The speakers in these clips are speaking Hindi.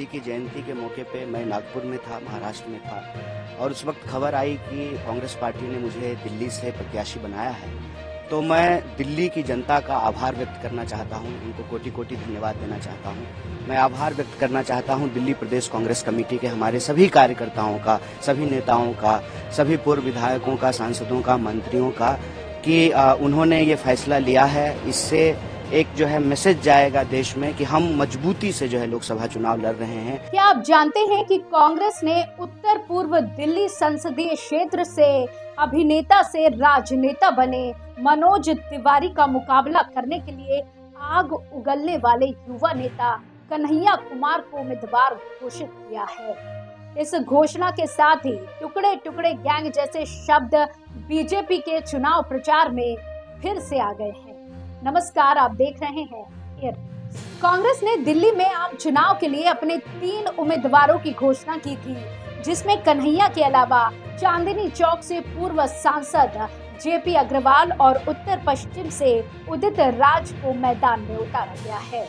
जी की जयंती के मौके पे मैं नागपुर में था, महाराष्ट्र में था, और उस वक्त खबर आई कि कांग्रेस पार्टी ने मुझे दिल्ली से प्रत्याशी बनाया है। तो मैं दिल्ली की जनता का आभार व्यक्त करना चाहता हूं, उनको कोटि कोटि धन्यवाद देना चाहता हूं। मैं आभार व्यक्त करना चाहता हूं दिल्ली प्रदेश कांग्रेस कमेटी के हमारे सभी कार्यकर्ताओं का, सभी नेताओं का, सभी पूर्व विधायकों का, सांसदों का, मंत्रियों का, कि उन्होंने ये फैसला लिया है। इससे एक जो है मैसेज जाएगा देश में कि हम मजबूती से जो है लोकसभा चुनाव लड़ रहे हैं। क्या आप जानते हैं कि कांग्रेस ने उत्तर पूर्व दिल्ली संसदीय क्षेत्र से अभिनेता से राजनेता बने मनोज तिवारी का मुकाबला करने के लिए आग उगलने वाले युवा नेता कन्हैया कुमार को उम्मीदवार घोषित किया है। इस घोषणा के साथ ही टुकड़े टुकड़े गैंग जैसे शब्द बीजेपी के चुनाव प्रचार में फिर से आ गए हैं। नमस्कार, आप देख रहे हैं एयर। कांग्रेस ने दिल्ली में आम चुनाव के लिए अपने 3 उम्मीदवारों की घोषणा की थी, जिसमें कन्हैया के अलावा चांदनी चौक से पूर्व सांसद जेपी अग्रवाल और उत्तर पश्चिम से उदित राज को मैदान में उतारा गया है।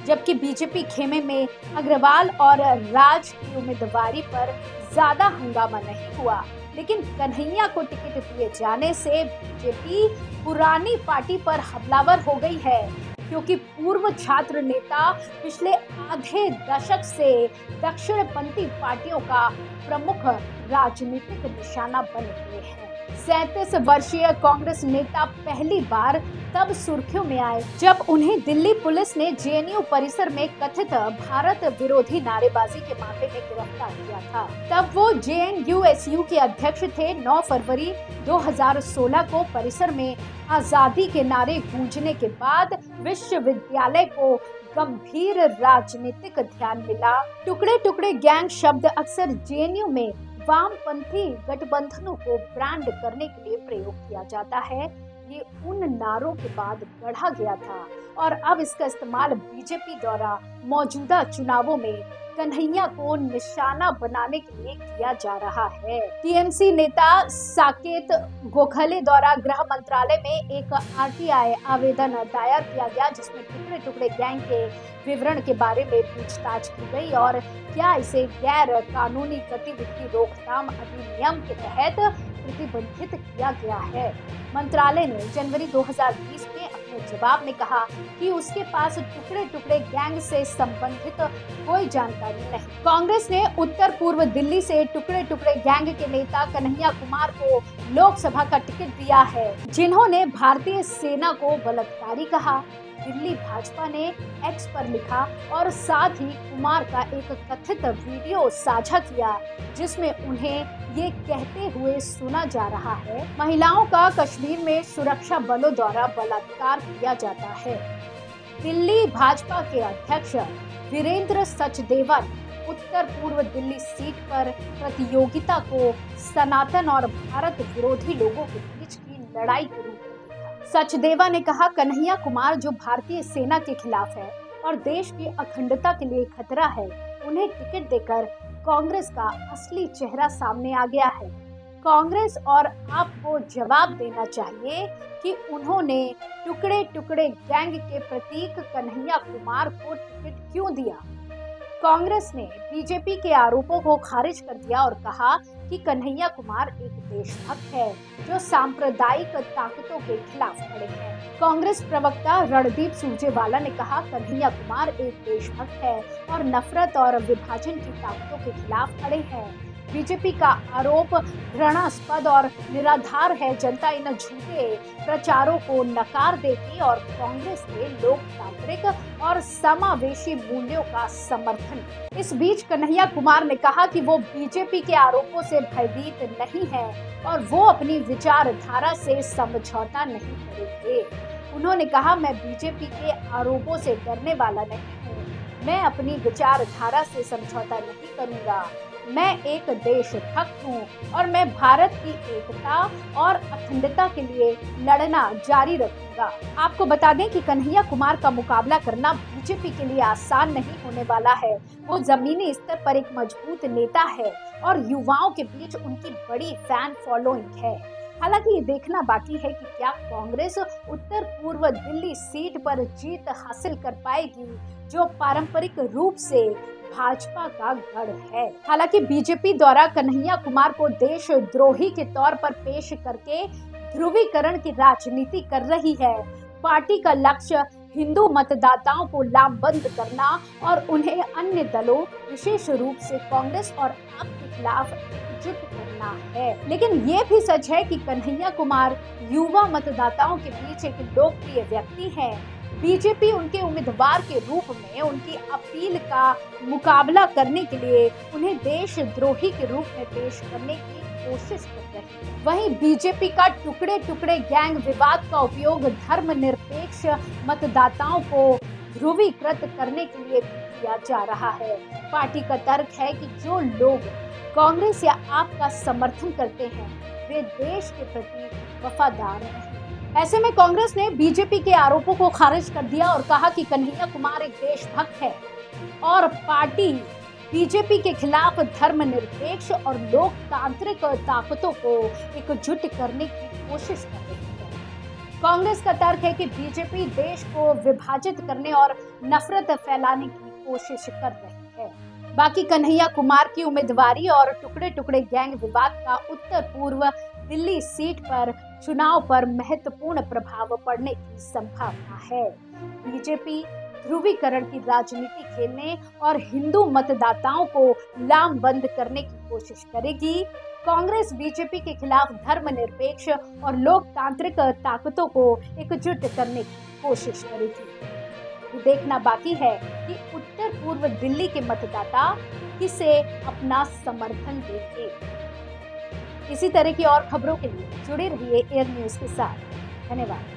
जबकि बीजेपी खेमे में अग्रवाल और राज की उम्मीदवारी पर ज्यादा हंगामा नहीं हुआ, लेकिन कन्हैया को टिकट दिए जाने से बीजेपी पुरानी पार्टी पर हमलावर हो गई है, क्योंकि पूर्व छात्र नेता पिछले आधे दशक से दक्षिणपंथी पार्टियों का प्रमुख राजनीतिक निशाना बने हुए हैं। 37 वर्षीय कांग्रेस नेता पहली बार तब सुर्खियों में आए जब उन्हें दिल्ली पुलिस ने जेएनयू परिसर में कथित भारत विरोधी नारेबाजी के मामले में गिरफ्तार किया था। तब वो जेएनयूएसयू के अध्यक्ष थे। 9 फरवरी 2016 को परिसर में आजादी के नारे गूंजने के बाद विश्वविद्यालय को गंभीर राजनीतिक ध्यान मिला। टुकड़े टुकड़े गैंग शब्द अक्सर जेएनयू में वामपंथी गठबंधनों को ब्रांड करने के लिए प्रयोग किया जाता है। ये उन नारों के बाद गढ़ा गया था और अब इसका इस्तेमाल बीजेपी द्वारा मौजूदा चुनावों में कन्हैया को निशाना बनाने के लिए किया जा रहा है। टीएमसी नेता साकेत गोखले द्वारा गृह मंत्रालय में एक आरटीआई आवेदन दायर किया गया, जिसमें टुकड़े टुकड़े गैंग के विवरण के बारे में पूछताछ की गई और क्या इसे गैर कानूनी गतिविधि रोकथाम अधिनियम के तहत प्रतिबंधित किया गया है। मंत्रालय ने जनवरी 2020 में अपने जवाब में कहा कि उसके पास टुकड़े टुकड़े गैंग से संबंधित कोई जानकारी नहीं। कांग्रेस ने उत्तर पूर्व दिल्ली से टुकड़े टुकड़े गैंग के नेता कन्हैया कुमार को लोकसभा का टिकट दिया है, जिन्होंने भारतीय सेना को बलात्कारी कहा। दिल्ली भाजपा ने एक्स पर लिखा और साथ ही कुमार का एक कथित वीडियो साझा किया, जिसमें उन्हें ये कहते हुए सुना जा रहा है, महिलाओं का कश्मीर में सुरक्षा बलों द्वारा बलात्कार किया जाता है। दिल्ली भाजपा के अध्यक्ष वीरेंद्र सचदेवा ने उत्तर पूर्व दिल्ली सीट पर प्रतियोगिता को सनातन और भारत विरोधी लोगों के बीच की लड़ाई के रूप में देखा। सचदेवा ने कहा, कन्हैया कुमार जो भारतीय सेना के खिलाफ है और देश की अखंडता के लिए खतरा है, उन्हें टिकट देकर कांग्रेस का असली चेहरा सामने आ गया है। कांग्रेस और आपको जवाब देना चाहिए कि उन्होंने टुकड़े टुकड़े गैंग के प्रतीक कन्हैया कुमार को टिकट क्यों दिया। कांग्रेस ने बीजेपी के आरोपों को खारिज कर दिया और कहा कि कन्हैया कुमार एक देशभक्त है जो सांप्रदायिक ताकतों के खिलाफ खड़े हैं। कांग्रेस प्रवक्ता रणदीप सुरजेवाला ने कहा, कन्हैया कुमार एक देशभक्त है और नफरत और विभाजन की ताकतों के खिलाफ खड़े हैं। बीजेपी का आरोप घृणास्पद और निराधार है। जनता इन झूठे प्रचारों को नकार देगी और कांग्रेस के लोकतांत्रिक और समावेशी मूल्यों का समर्थन। इस बीच कन्हैया कुमार ने कहा कि वो बीजेपी के आरोपों से भयभीत नहीं है और वो अपनी विचारधारा से समझौता नहीं करेंगे। उन्होंने कहा, मैं बीजेपी के आरोपों से डरने वाला नहीं हूँ, मैं अपनी विचारधारा से समझौता नहीं करूँगा। मैं एक देशभक्त हूँ और मैं भारत की एकता और अखंडता के लिए लड़ना जारी रखूंगा। आपको बता दें कि कन्हैया कुमार का मुकाबला करना बीजेपी के लिए आसान नहीं होने वाला है। वो जमीनी स्तर पर एक मजबूत नेता है और युवाओं के बीच उनकी बड़ी फैन फॉलोइंग है। हालांकि ये देखना बाकी है कि क्या कांग्रेस उत्तर पूर्व दिल्ली सीट पर जीत हासिल कर पाएगी, जो पारंपरिक रूप से भाजपा का गढ़ है। हालांकि बीजेपी द्वारा कन्हैया कुमार को देशद्रोही के तौर पर पेश करके ध्रुवीकरण की राजनीति कर रही है। पार्टी का लक्ष्य हिंदू मतदाताओं को लामबंद करना और उन्हें अन्य दलों, विशेष रूप से कांग्रेस और आप के खिलाफ एकजुट करना है। लेकिन ये भी सच है कि कन्हैया कुमार युवा मतदाताओं के बीच एक लोकप्रिय व्यक्ति हैं। बीजेपी उनके उम्मीदवार के रूप में उनकी अपील का मुकाबला करने के लिए उन्हें देशद्रोही के रूप में पेश करने की कोशिश कर रही है। वहीं बीजेपी का टुकड़े टुकड़े गैंग विवाद का उपयोग धर्मनिरपेक्ष मतदाताओं को ध्रुवीकृत करने के लिए किया जा रहा है। पार्टी का तर्क है कि जो लोग कांग्रेस या आप का समर्थन करते हैं वे देश के प्रति वफादार हैं। ऐसे में कांग्रेस ने बीजेपी के आरोपों को खारिज कर दिया और कहा कि कन्हैया कुमार एक देशभक्त है और पार्टी बीजेपी के खिलाफ धर्मनिरपेक्ष और लोकतांत्रिक ताकतों को एकजुट करने की कोशिश कर रही है। कांग्रेस का तर्क है कि बीजेपी देश को विभाजित करने और नफरत फैलाने की कोशिश कर रही है। बाकी कन्हैया कुमार की उम्मीदवारी और टुकड़े टुकड़े गैंग विवाद का उत्तर पूर्व दिल्ली सीट पर चुनाव पर महत्वपूर्ण प्रभाव पड़ने की संभावना है। बीजेपी ध्रुवीकरण की राजनीति खेलने और हिंदू मतदाताओं को लामबंद करने की कोशिश करेगी। कांग्रेस बीजेपी के खिलाफ धर्मनिरपेक्ष और लोकतांत्रिक ताकतों को एकजुट करने की कोशिश करेगी। देखना बाकी है कि उत्तर पूर्व दिल्ली के मतदाता किसे अपना समर्थन देंगे। इसी तरह की और खबरों के लिए जुड़े रहिए एयर न्यूज के साथ। धन्यवाद।